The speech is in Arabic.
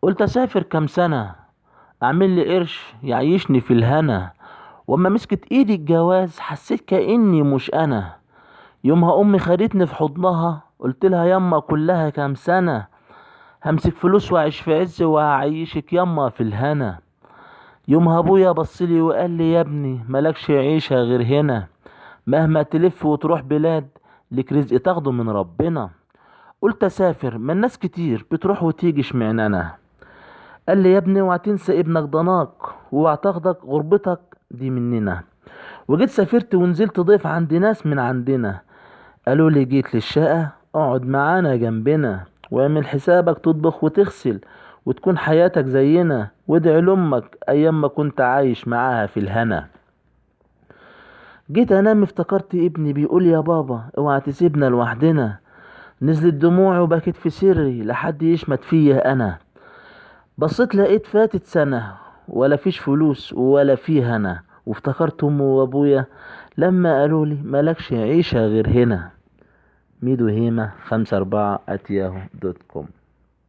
قلت اسافر كام سنة، اعمل لي قرش يعيشني في الهنا. واما مسكت ايدي الجواز حسيت كأني مش انا. يومها امي خدتني في حضنها، قلت لها يما كلها كام سنة، همسك فلوس واعيش في عز وهعيشك يما في الهنا. يومها ابويا بصلي وقال لي يا ابني ملكش عيشة غير هنا، مهما تلف وتروح بلاد لك رزق تاخده من ربنا. قلت اسافر، ما الناس كتير بتروح وتيجي اشمعنى انا. قال لي يا ابني اوعى تنسى ابنك ضناك، واوعى تاخدك غربتك دي مننا. وجيت سافرت ونزلت ضيف عند ناس من عندنا، قالوا لي جيت للشقة اقعد معانا جنبنا، واعمل حسابك تطبخ وتغسل وتكون حياتك زينا، وادعي لامك ايام ما كنت عايش معاها في الهنا. جيت انام افتكرت ابني بيقول يا بابا اوعى تسيبنا لوحدنا، نزلت دموعي وبكيت في سري لحد يشمت فيا انا. بصيت لقيت فاتت سنة، ولا فيش فلوس ولا في هنا، وافتكرت امي وابويا لما قالولي ملكش عيشة غير هنا. ميدو هيما 54 @yahoo.com.